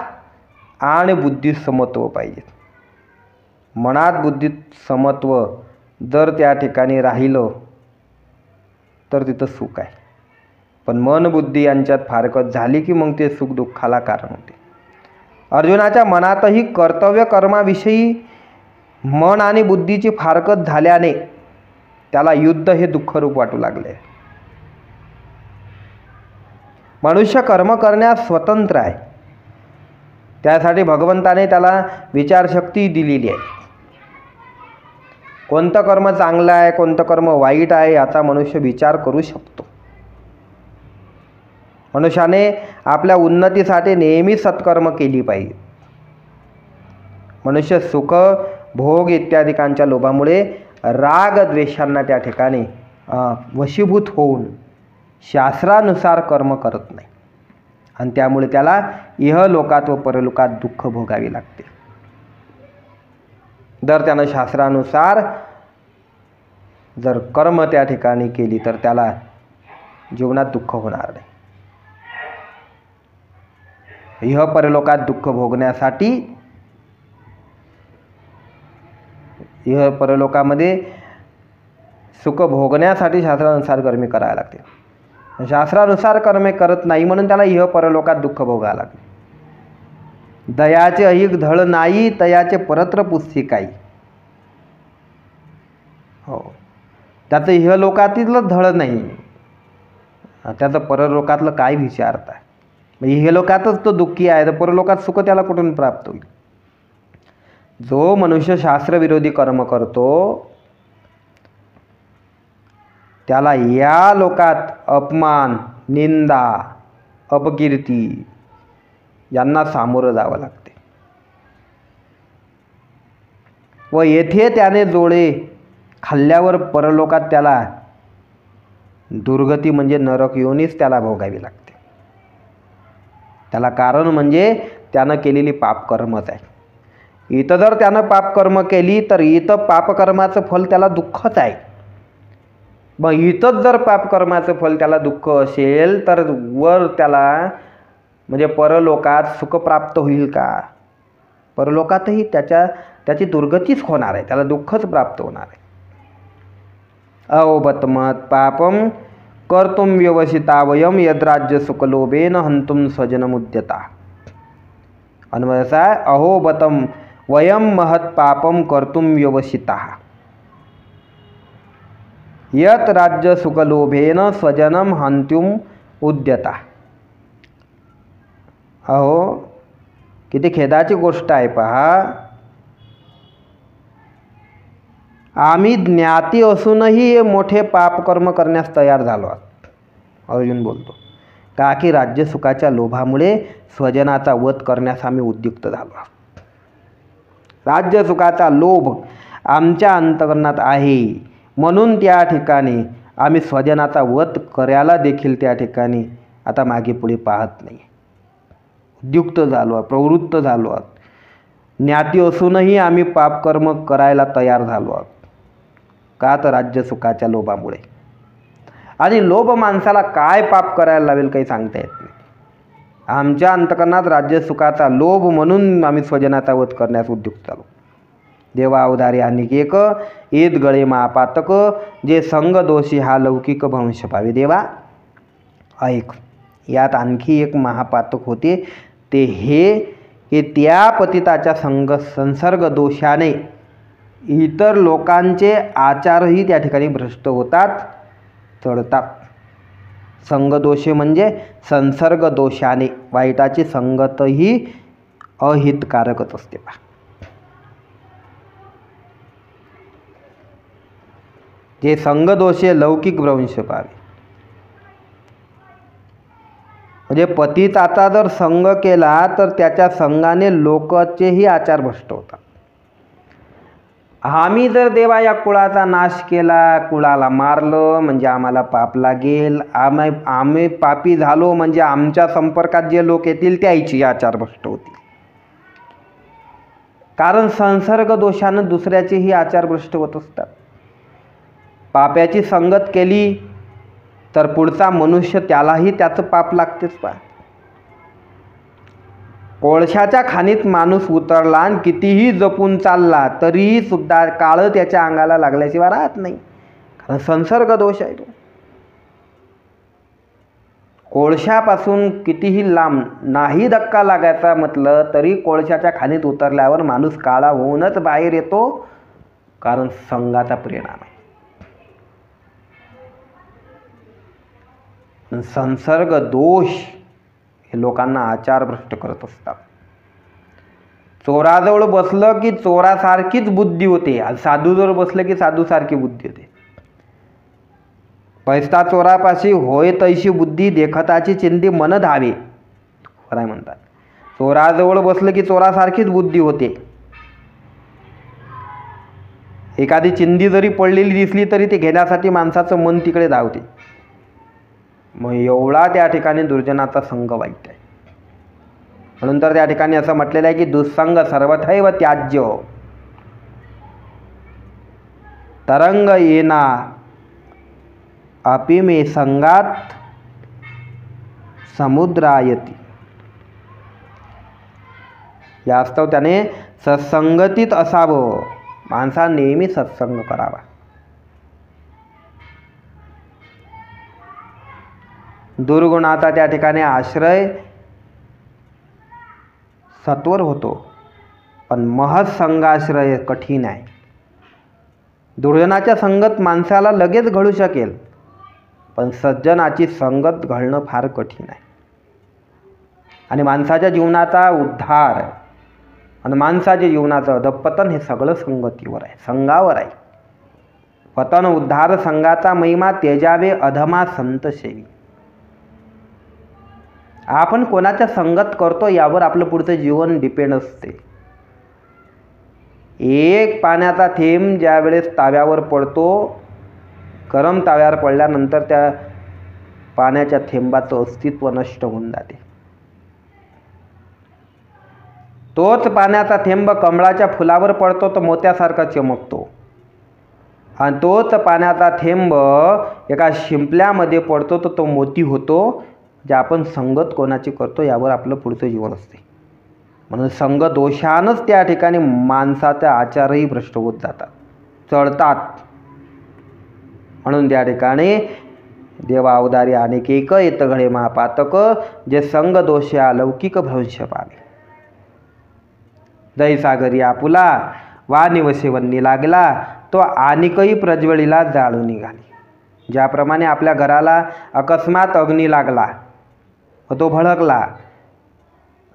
आणि बुद्धीत समत्व पाहिजे. मनात बुद्धीत समत्व जर त्या ठिकाणी राहिलं तर तिथं सुख आहे. पण मन बुद्धी यांच्यात फारकत झाली की मग ते सुख दुःखाला कारण होते. अर्जुनाच्या मनातही कर्तव्य कर्माविषयी मन आणि बुद्धीची फारकत झाल्याने त्याला युद्ध हे दुःखरूप वाटू लागले. मनुष्य कर्म करण्यास स्वतंत्र आहे. त्यासाठी भगवंताने त्याला विचारशक्ती दिलेली आहे. कोणतं कर्म चांगलं आहे, कोणतं कर्म वाईट आहे याचा मनुष्य विचार करू शकतो. मनुष्याने आपल्या उन्नतीसाठी नेहमी सत्कर्म केली पाहिजे. मनुष्य सुख, भोग इत्यादिकांच्या लोभामुळे राग द्वेषांना त्या ठिकाणी वशीभूत होऊन शास्त्रानुसार कर्म करत नाही आणि त्यामुळे त्याला इहलोकात व परलोकात दुःख भोगावी लागते. जर त्यानं शास्त्रानुसार जर कर्म त्या ठिकाणी केली तर त्याला जीवनात दुःख होणार नाही. इह परलोकात दुःख भोगण्यासाठी इह परलोकामध्ये सुख भोगण्यासाठी शास्त्रानुसार कर्मे करायला लागते. शास्त्रानुसार कर्मे करत नाही म्हणून त्याला इह परलोकात दुःख भोगावं लागते. दयाचे अहिक धळ नाही, तयाचे परत्र पुस्तिकाई. हो, त्याचं इहलोकातीलच धळ नाही, त्याचं परलोकातलं काय विचारत आहे. इहलोकातच तो दुःखी आहे तर परलोकात सुख त्याला कुठून प्राप्त होईल. जो मनुष्य शास्त्रविरोधी कर्म करतो त्याला या लोकात अपमान, निंदा, अपकीर्ती यांना सामोरं जावं लागते व येथे त्याने जोडे खाल्ल्यावर परलोकात त्याला दुर्गती म्हणजे नरक योनीच त्याला भोगावी लागते. त्याला कारण म्हणजे त्यानं केलेली पापकर्मच आहे. इथं जर त्यानं पापकर्म केली तर इथं पापकर्माचं फल त्याला दुःखच आहे. मग इथंच जर पापकर्माचं फल त्याला दुःख असेल तर वर त्याला म्हणजे परलोकात सुख प्राप्त होईल का? परलोकातही त्याची दुर्गतीच होणार आहे, त्याला दुःखच प्राप्त होणार आहे. अवबतमत पापम कर्तुम व्यवसिता वयम यद्राज्य सुखलोभेन हंतुम स्वजनमुद्यता. अन्वय असा आहे, अहोबतम वयम महत् पापम कर्तुम व्यवसिता यत राज्य सुखलोभेन स्वजनम हंत्युम उद्यता. अहो, किती खेदाची गोष्ट आहे पहा. आम्ही ज्ञाती असूनही मोठे पापकर्म करण्यास तयार झालो आहोत. अर्जुन बोलतो का की राज्यसुखाच्या लोभामुळे स्वजनाचा वध करण्यास आम्ही उद्युक्त झालो आहोत. राज्यसुखाचा लोभ आमच्या अंतःकरणात आहे म्हणून त्या ठिकाणी आम्ही स्वजनाचा वध करायला देखील त्या ठिकाणी आता मागे पुढे पाहत नाही. उद्युक्त झालो आहोत, प्रवृत्त झालो आहोत. ज्ञाती असूनही आम्ही पापकर्म करायला तयार झालो आहोत. का तर राज्यसुखाच्या लोभामुळे. आणि लोभ माणसाला काय पाप करायला लावेल काही सांगता येत नाही. आमच्या अंतःकरणात राज्यसुखाचा लोभ म्हणून आम्ही स्वजनाचा वध करण्यास उद्युक्त झालो. देवा अवधारी अनिकेक ईद गळे महापातक जे संग दोषी हा लौकिक भ्रंश पावे. देवा ऐक, यात आणखी एक महापातक होते ते हे की त्या पतिताच्या संसर्ग दोषाने इतर लोकांचे आचारही त्या ठिकाणी भ्रष्ट होतात, चढतात. संगदोषे म्हणजे संसर्ग दोषाने वाईटाची संगतही अहितकारकच असते. जे संगदोषे लौकिक भ्रंश पावे. म्हणजे पतिताचा जर संग केला तर त्याच्या संगाने लोकांचेही आचार भ्रष्ट होतात. आम्ही जर देवा या कुळाचा नाश केला, कुळाला मारलं म्हणजे आम्हाला पाप लागेल. आम्ही पापी झालो म्हणजे आमच्या संपर्कात जे लोक येतील त्याची आचार भ्रष्ट होतील. कारण संसर्ग दोषानं दुसऱ्याचेही आचार भ्रष्ट होत असतात. पाप्याची संगत केली तर पुढचा मनुष्य त्यालाही त्याचं पाप लागतेच. पा कोळशाच्या खाणीत माणूस उतरला आणि कितीही जपून चालला तरीही सुद्धा काळं त्याच्या अंगाला लागल्याशिवाय राहत नाही. कारण संसर्ग दोष आहे तो. कोळशापासून कितीही लांब नाही धक्का लागायचा म्हटलं तरी कोळशाच्या खाणीत उतरल्यावर माणूस काळा होऊनच बाहेर येतो. कारण संगाचा परिणाम आहे. संसर्ग दोष हे लोकांना आचार भ्रष्ट करत असतात. चोराजवळ बसलं की चोरासारखीच बुद्धी होते, आणि साधूजवळ बसलं की साधूसारखी बुद्धी होते. पैसा चोरापाशी होय तैशी बुद्धी, देखताची चिंधी मन धावे, खरं म्हणतात. चोराजवळ बसलं की चोरासारखीच बुद्धी होते. एखादी चिंधी जरी पडलेली दिसली तरी ते घेण्यासाठी माणसाचं मन तिकडे धावते. मग एवढा त्या ठिकाणी दुर्जनाचा संग वाईट आहे. म्हणून तर त्या ठिकाणी असं म्हटलेलं आहे की दुःसंग सर्वथैव त्याज्य, तरंग येना अपि मे संगात समुद्रायती. यास्तव त्याने सत्संगतीत असावं. माणसा नेहमी सत्संग करावा. दुर्गुणाचा त्या ठिकाणी आश्रय सत्वर होतो, पण महत संगाश्रय कठीण आहे. दुर्जनाच्या संगत माणसाला लगेच घडू शकेल, पण सज्जनाची संगत घडणं फार कठीण आहे. आणि माणसाच्या जीवनाचा उद्धार आणि माणसाच्या जीवनाचं अधपतन हे सगळं संगतीवर आहे, संगावर आहे. पतन उद्धार संगाचा महिमा तेजावे अधमा संत सेवी. आपण कोणाच्या संगत करतो यावर आपलं पुढचं जीवन डिपेंड असते. एक पाण्याचा थेंब ज्या वेळेस ताव्यावर पडतो, गरम ताव्यावर पडल्यानंतर त्या पाण्याच्या थेंबाचं अस्तित्व नष्ट होऊन जाते. तोच पाण्याचा थेंब कमळाच्या फुलावर पडतो तर मोत्यासारखा चमकतो, आणि तोच पाण्याचा थेंब एका शिंपल्यामध्ये पडतो तर तो मोती होतो. जे आपण संगत कोणाची करतो यावर आपलं पुढचं जीवन असते. म्हणून संग दोषानंच त्या ठिकाणी माणसाचे आचारही भ्रष्ट होत जातात, चढतात. म्हणून त्या ठिकाणी देवा अवतारी अनेक एक येत घडे महापातक, जे संग दोषे अलौकिक भ्रंश पावे. दैसागरी आपुला वा निवसे वन्नी लागला, तो आनिकही प्रज्वळीला जाळून निघाली. ज्याप्रमाणे आपल्या घराला अकस्मात अग्नी लागला व तो भडकला,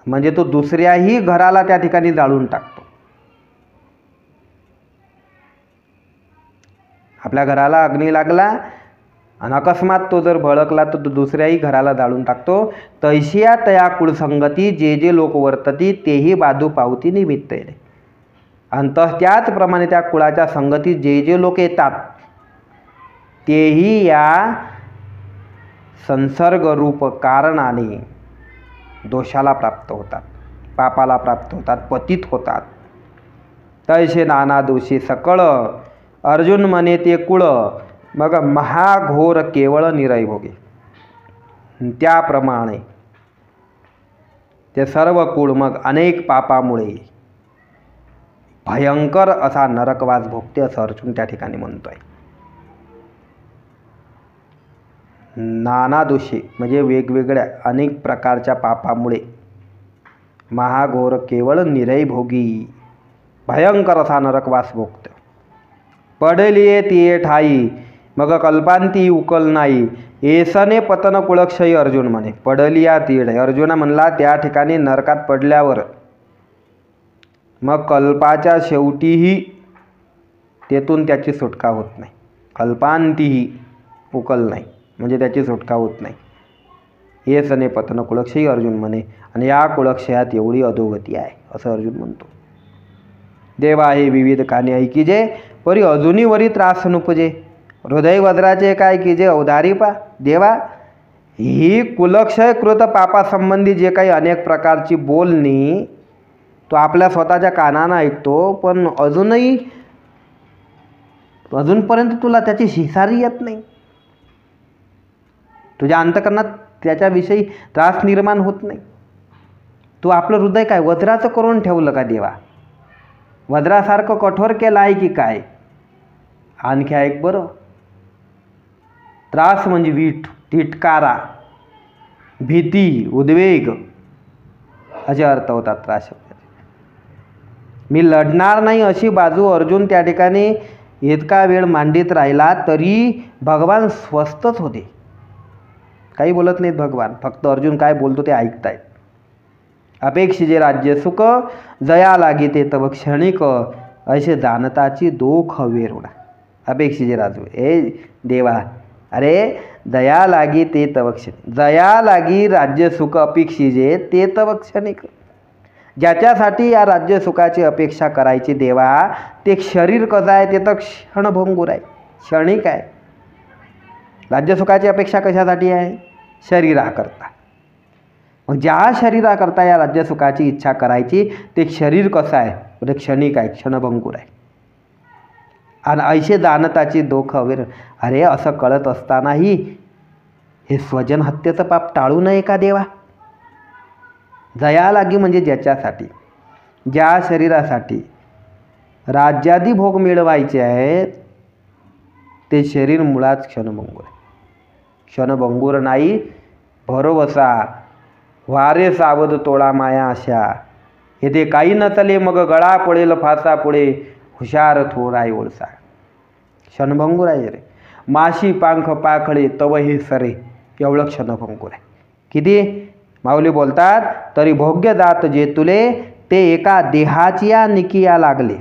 म्हणजे तो दुसऱ्याही घराला त्या ठिकाणी जाळून टाकतो. आपल्या घराला अग्नी लागला आणि अकस्मात तो जर भडकला तर तो दुसऱ्याही घराला जाळून टाकतो. तैशिया तया कुळसंगती, जे जे लोक वर्तती तेही बाधू पावती निमित्त येणे. आणि त्याचप्रमाणे त्या कुळाच्या संगतीत जे जे लोक येतात तेही या संसर्गरूप कारणाने दोषाला प्राप्त होतात, पापाला प्राप्त होतात, पतित होतात. तैसे नाना दोषी सकळ, अर्जुन म्हणे ते कुळ, मग महाघोर केवळ निरैभोगे. त्याप्रमाणे ते सर्व कुळ मग अनेक पापामुळे भयंकर असा नरकवास भोगते, असं अर्जुन त्या ठिकाणी म्हणतोय. नाना दोषी म्हणजे वेगवेगळ्या अनेक प्रकारच्या पापामुळे महाघोर केवळ निरैभोगी भयंकर असा नरकवास भोगतो. पडलिये तिये ठाई, मग कल्पांती उकल नाही, येसने पतन कुळक्षयी. अर्जुन म्हणे पडलिया तीड. अर्जुना म्हणला त्या ठिकाणी नरकात पडल्यावर मग कल्पाच्या शेवटीही तेथून त्याची सुटका होत नाही. कल्पांतीही उकल नाही म्हणजे त्याची सुटका होत नाही. येसने पतन कुळक्षयी अर्जुन म्हणे. आणि या कुळक्षयात एवढी अधोगती आहे असं अर्जुन म्हणतो. देवा हे विविध काने ऐकिजे, परी अजूनही वरी त्रास नुपजे. हृदय वज्राचे काय की जे अवधारी पा. देवा ही कुलक्षय कृत पापासंबंधी जे काही अनेक प्रकारची बोलणी तो आपल्या स्वतःच्या कानानं ऐकतो, पण अजूनपर्यंत तुला त्याची शिसारी येत नाही. तुझ्या अंतकरणात त्याच्याविषयी त्रास निर्माण होत नाही. तू आपलं हृदय काय वज्राचं करून ठेवलं का देवा? वज्रासारखं कठोर केलं आहे की काय? आणखी ऐक बरं, त्रास म्हणजे वीट, तिटकारा, भीती, उद्वेग असे अर्थ होतात त्रास शब्दाचे. मी लढणार नाही अशी बाजू अर्जुन त्या ठिकाणी इतका वेळ मांडीत राहिला तरी भगवान स्वस्थच होते. काही बोलत नाहीत भगवान, फक्त अर्जुन काय बोलतो ते ऐकतायत. अपेक्षिजे राज्य सुख जया लागी ते तव क्षणिक असे जाणताची दोख वेरुणा. अपेक्षिजे राजू ए देवा, अरे दया लागी ते तव क्षणिक, जया लागी राज्य सुख अपेक्षिजे ते तव क्षणिक. ज्याच्यासाठी या राज्य सुखाची अपेक्षा करायची देवा, ते शरीर कसं आहे ते तर क्षणभंगूर आहे, क्षणिक आहे. राज्य सुखाची अपेक्षा कशासाठी आहे? शरीराकरता. मग ज्या शरीराकरता या राज्य सुखाची इच्छा करायची ते शरीर कसं आहे? म्हणजे क्षणिक आहे, क्षणभंगूर आहे. आणि ऐसे जाणताची दोख हवे. अरे असं कळत असतानाही हे स्वजन हत्येचं पाप टाळू नये का देवा? जया लागी म्हणजे ज्याच्यासाठी, ज्या शरीरासाठी राज्यादी भोग मिळवायचे आहेत ते शरीर मुळात क्षणभंगूर आहे. क्षणभंगूर नाही भरोवसा वारे सावध तोळा माया अशा. येथे काही नचले मग गळा पडेल फासा पुढे हुशार थोराय ओळसा. क्षणभंगूर आहे रे. माशी पांख पाखळे तव हे सरे, एवढं क्षणभंगूर आहे. किती माऊली बोलतात, तरी भोग्य जात जे तुले ते एका देहाची या निकिया लागले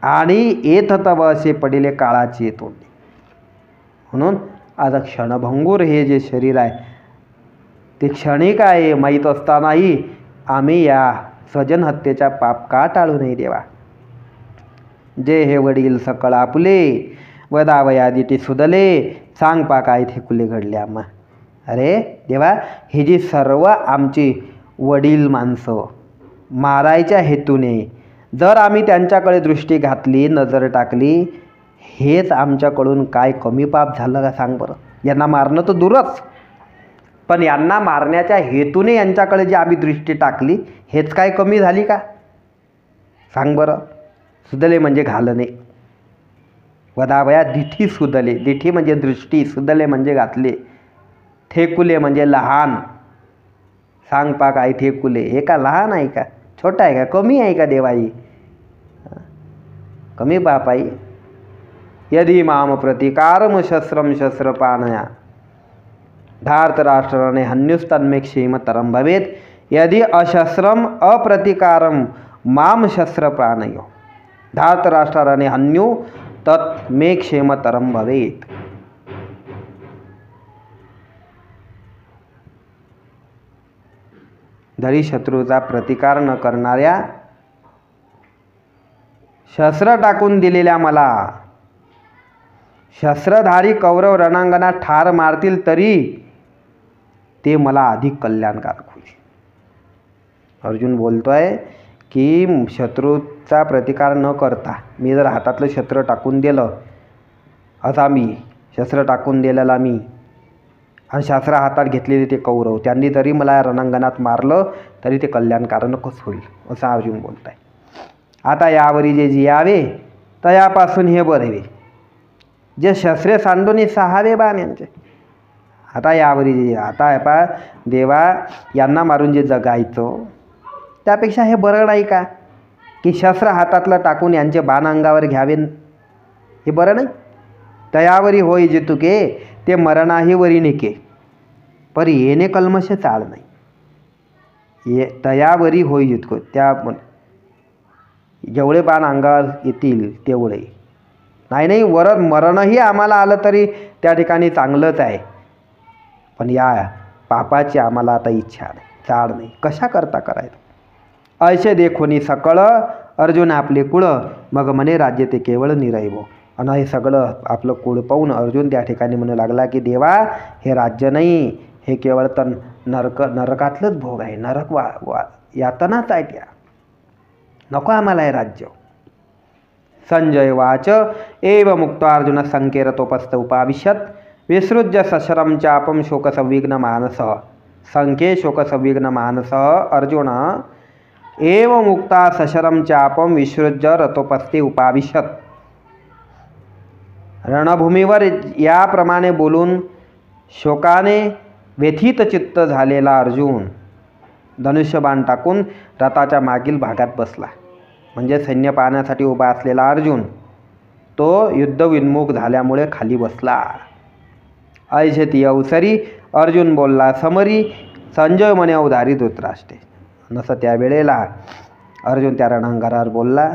आणि येत तव असे पडिले काळाची तोंडी. म्हणून आता क्षणभंगूर हे जे शरीर आहे ते क्षणिक आहे माहीत असतानाही आम्ही या स्वजन हत्येचा पाप का टाळू नये देवा? जे हे वडील सकळ आपुले वदावया दिटी सुदले सांग पा काय थे कुले घडले आम्हा. अरे देवा, हे जी सर्व आमची वडील माणसं मारायच्या हेतूने जर आम्ही त्यांच्याकडे दृष्टी घातली, नजर टाकली, हेच आमच्याकडून काय कमी पाप झालं का सांग बरं? यांना मारणं तर दूरच, पण यांना मारण्याच्या हेतूने यांच्याकडे जी आम्ही दृष्टी टाकली हेच काय कमी झाली का सांग बरं? सुदले म्हणजे घालणे. वदावया दिठी सुदले, दिठी म्हणजे दृष्टी, सुदले म्हणजे घातले, थेकुले म्हणजे लहान. सांग पा काय थेकुले, हे का लहान आहे का? छोटा आहे का? कमी आहे का देवाई? कमी पाप आहे. यदि माम प्रतिकारम शस्त्रम शस्त्रपाणया धार्तराष्ट्रने हन्युस्तन्मे क्षेमतरम भवेत. यदि अशस्त्रम अप्रतिकारम माम शस्त्र प्राणयो धार्तराष्ट्राने हन्यू तत् मे क्षेमतरम भवेत. धरी शत्रूचा प्रतिकार न करणाऱ्या, शस्त्र टाकून दिलेल्या मला शस्त्रधारी कौरव रणांगणात ठार मारतील तरी ते मला अधिक कल्याणकारक होईल. अर्जुन बोलतोय की शत्रूचा प्रतिकार न करता मी जर हातातलं शस्त्र टाकून दिलं, असा मी शस्त्र टाकून दिलेला मी आणि शस्त्र हातात घेतलेले ते कौरव, त्यांनी जरी मला रणांगणात मारलं तरी ते कल्याणकारकच होईल, असं अर्जुन बोलत आहे. आता यावरी जे जियावे तयापासून हे बरेवे, जे शस्त्रे सांडून सहावे बाण यांचे. आता यावरी जे आता पा देवा, यांना मारून जे जगायचं त्यापेक्षा हे बरं नाही का की शस्त्र हातातलं टाकून यांचे बाण अंगावर घ्यावे? हे बरं नाही? तयावरी होई जे तुके ते मरणाही वरी निके पर येणे कल्मश चाळ नाही. ये तयावरी होई जितको, त्या जेवढे बाण अंगावर येतील तेवढे नाही. वर मरणही आम्हाला आलं तरी त्या ठिकाणी चांगलंच आहे, पण या पापाची आम्हाला आता इच्छा नाही, चाळ नाही. कशा करता करायचं? ऐसे देखोनी सकळ अर्जुन आपले कुळ मग मने राज्य ते केवळ निरैव. आणि हे सगळं आपलं कुळ पाहून अर्जुन त्या ठिकाणी म्हणू लागला की देवा, हे राज्य नाही, हे केवळ तर नरकातलंच भोग आहे, नरक यातनाच आहे, त्या नको आम्हाला हे राज्य. संजय वाच एव मुक्तार्जुन संकेरतोपस्थ उपाविशत विसृज्य सशरम चापम शोकसंविघ्न मानस. संके शोकसंविघ्न मानस अर्जुन एव मुक्ता सशरम चापम विसृज्य रतोपस्थे उपाविशत. रणभूमीवर याप्रमाणे बोलून शोकाने व्यथित चित्त झालेला अर्जुन धनुष्यबाण टाकून रथाच्या मागील भागात बसला. म्हणजे सैन्य पाहण्यासाठी उभा असलेला अर्जुन तो युद्धविन्मुख झाल्यामुळे खाली बसला. ऐशती अवसरी अर्जुन बोलला समरी, संजय म्हणे अवधारी धृतराष्ट्रे. नसं त्यावेळेला अर्जुन त्या रणांगणावर बोलला.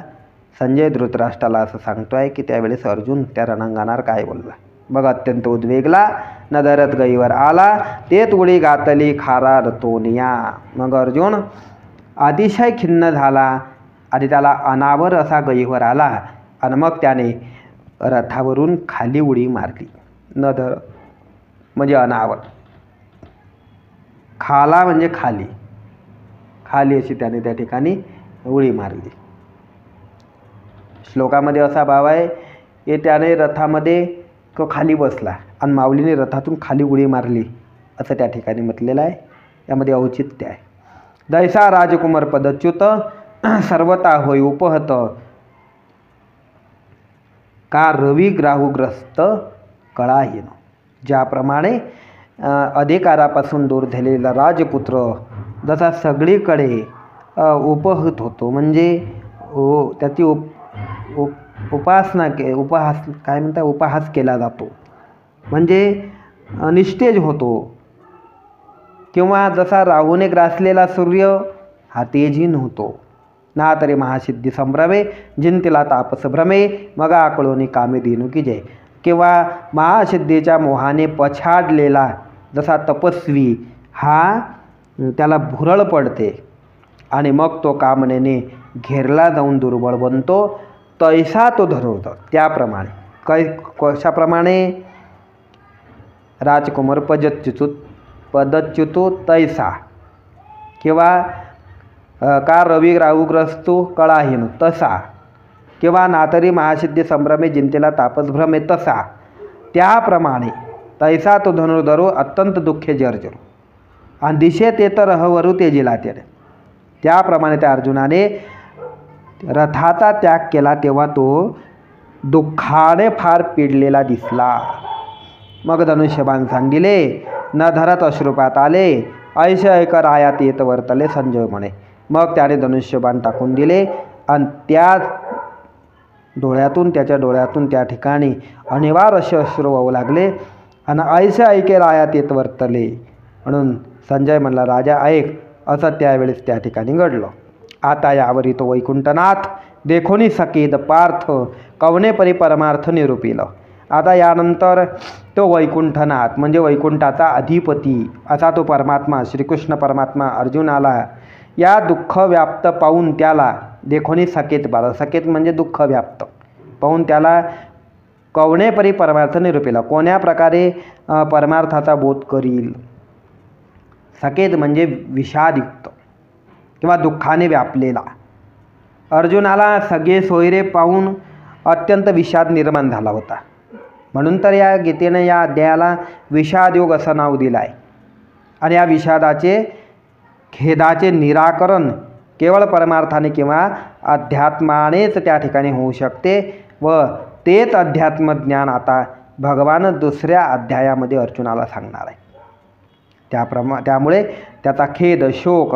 संजय धृतराष्ट्राला असं सांगतोय की त्यावेळेस अर्जुन त्या रणांगणावर काय बोलला. मग अत्यंत उद्वेगला न धरत गईवर आला, तेच उडी घातली खारा रतोनिया. मग अर्जुन अतिशय खिन्न झाला आणि त्याला अनावर असा गईवर आला आणि मग त्याने रथावरून खाली उडी मारली. न धर म्हणजे अनावर, खाला म्हणजे खाली, खाली अशी त्याने त्या ठिकाणी उडी मारली. श्लोकामध्ये असा भाव आहे की त्याने रथामध्ये तो खाली बसला आणि माऊलीने रथातून खाली उडी मारली असं त्या ठिकाणी म्हटलेलं आहे. त्यामध्ये औचित्य आहे. दैसा राजकुमार पदच्युत सर्वता होय उपहत, का रवी ग्राहुग्रस्त कळाहीन. ज्याप्रमाणे अधिकारापासून दूर झालेला राजपुत्र जसा सगळीकडे उपहत होतो, म्हणजे त्याची उपहास केला जातो, म्हणजे निस्तेज होतो. किंवा जसा राहूने ग्रासलेला सूर्य हा तेजहीन होतो. ना तरी महासिद्धी संभ्रमे जिंतिला तापस भ्रमे, मग आकळोनी कामे दिनू की जय. किंवा महासिद्धीच्या मोहाने पछाडलेला जसा तपस्वी हा त्याला भुरळ पडते आणि मग तो कामनेने घेरला जाऊन दुर्बळ बनतो, तैसा तो धनुर्धर. त्याप्रमाणे कशाप्रमाणे राजकुमार पदच्युतो तैसा, किंवा का रवी राहुग्रस्तू कळाहीन तसा, किंवा नातरी महासिद्धी संभ्रमे जिंतेला तापस भ्रमे तसा. त्याप्रमाणे तैसा तो धनुर्धरो अत्यंत दुःखे जर्जरो, आणि दिशेत येत रहवरू तेजिला त्याने. त्याप्रमाणे त्या अर्जुनाने रथाचा त्याग केला तेव्हा तो दुःखाने फार पिडलेला दिसला. मग धनुष्यबाण सांगिले न धरत अश्रुपात आले, ऐश ऐकर आयात येत वर्तले संजय म्हणे. मग त्याने धनुष्यबाण टाकून दिले आणि त्याच्या डोळ्यातून त्या ठिकाणी अनिवार्य असे अश्रू वाहू लागले. आणि ऐश ऐकेर आयात येत वर्तले म्हणून संजय म्हणला राजा ऐक, असं त्यावेळेस त्या ठिकाणी घडलं. आता यावरी तो वैकुंठनाथ देखोनी सकेद पार्थ, कवने परी परमार्थ निरूपिलं. आता यानंतर तो वैकुंठनाथ म्हणजे वैकुंठाचा अधिपती असा तो परमात्मा श्रीकृष्ण परमात्मा अर्जुनाला या दुःख व्याप्त पाहून त्याला देखोनी सकेत बार, सकेत म्हणजे दुःख व्याप्त पाहून त्याला कवने परी परमार्थ निरूपिला, कोण्या प्रकारे परमार्थाचा बोध करील. सकेत म्हणजे विषादयुक्त किंवा दुःखाने व्यापलेला. अर्जुनाला सगळे सोयरे पाहून अत्यंत विषाद निर्माण झाला होता. म्हणून तर या गीतेने या अध्यायाला विषादयोग असं नाव दिलं आहे. आणि या विषादाचे खेदाचे निराकरण केवळ परमार्थाने किंवा अध्यात्मानेच त्या ठिकाणी होऊ शकते. व तेच अध्यात्मज्ञान आता भगवान दुसऱ्या अध्यायामध्ये अर्जुनाला सांगणार आहे. त्यामुळे त्याचा खेद शोक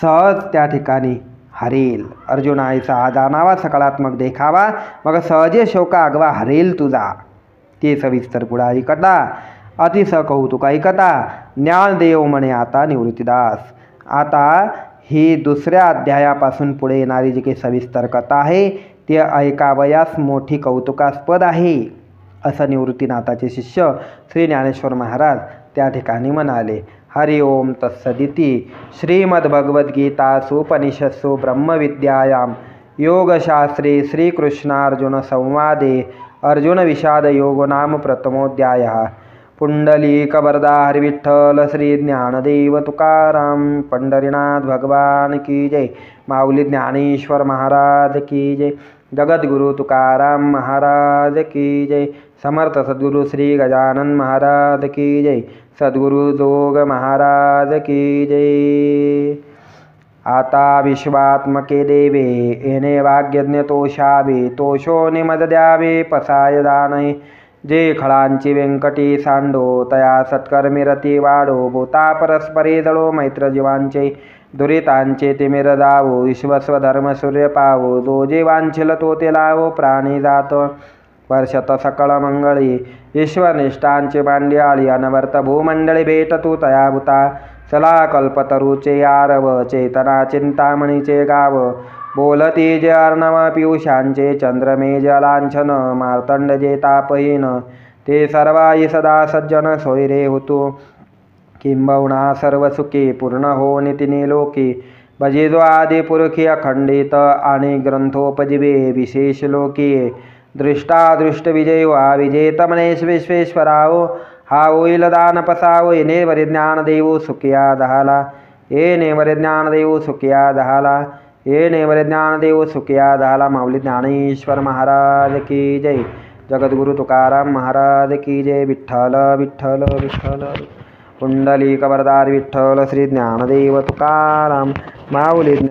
सहज त्या ठिकाणी हरेल. अर्जुनाचा हा जाणावा सकारात्मक देखावा, मग सहजे शोक आगवा हरेल तुझा. ते सविस्तर पुढे ऐकता अतिस कौतुक ऐकता, ज्ञानदेव म्हणे आता निवृत्तीदास. आता ही दुसऱ्या अध्यायापासून पुढे येणारी जी काही सविस्तर कथा आहे ते ऐकावयास मोठी कौतुकास्पद आहे असं निवृत्तीनाथाचे शिष्य श्री ज्ञानेश्वर महाराज त्या ठिकाणी म्हणाले. हरि ओम तत्सदिति. श्रीमद्भगवद्गीतासु उपनिषत्सु ब्रह्मविद्यायां योगशास्त्रे श्रीकृष्णार्जुन संवादे अर्जुन विषाद योगो नाम प्रथमोऽध्यायः. पुंडलीकवरदा हरिविठ्ठल श्री ज्ञानदेव तुकाराम पंढरीनाथ भगवान की जय. माऊली ज्ञानेश्वर महाराज की जय. जगद्गुरु तुकाराम महाराज की जय. समर्थ सद्गुरु श्री गजानन महाराज की जय. सद्गुरु जोग महाराज की जय. आता विश्वात्मके देवे येणे वाग्यज्ञ तोषावे, तोषो निमद द्यावे पसाय दानय. जे खळांची व्यंकटी सांडो तया सत्कर्मी रती वाढो, बोता परस्परे जळो मैत्र जीवांचे दुरितांचे तिमिर दावो. विश्वस्वधर्म सूर्य पावो, जो जे वांछिल तो ते लावो प्राणी जात. वर्षत सकळ मंगळी ईश्वरनिष्ठांची मांड्याळी अनवर्त भूमंडळी भेटतू तयाभूता चला कल्पतरूचे आरव चेतना चिंतामणीचे गाव बोलती जे अर्णव पियुषांचे चंद्रमे जलांछन मार्तंड जे तापहीन ते सर्वाई सदा सज्जन सोयरे होतो किंबहुना सर्व सुखी पूर्ण हो नितिने लोकी भजिजो आदि पुरुषी अखंडित आणि ग्रंथोपजीवे विशेष लोकी दृष्टादृष्ट विजय वा विजेत मनेश विश्वेश्वराव हा होईल दान पसाव येणे वरे ज्ञानदेव सुखिया दहाला येणे वरे ज्ञानदेव सुखिया दहाला येणे वरे ज्ञानदेव सुखिया दहाला माऊली ज्ञानेश्वर महाराज की जय जगद्गुरु तुकाराम महाराज की जय विठ्ठल विठ्ठल विठ्ठल पुंडलिक वरदार विठ्ठल श्री ज्ञानदेव तुकाराम माऊली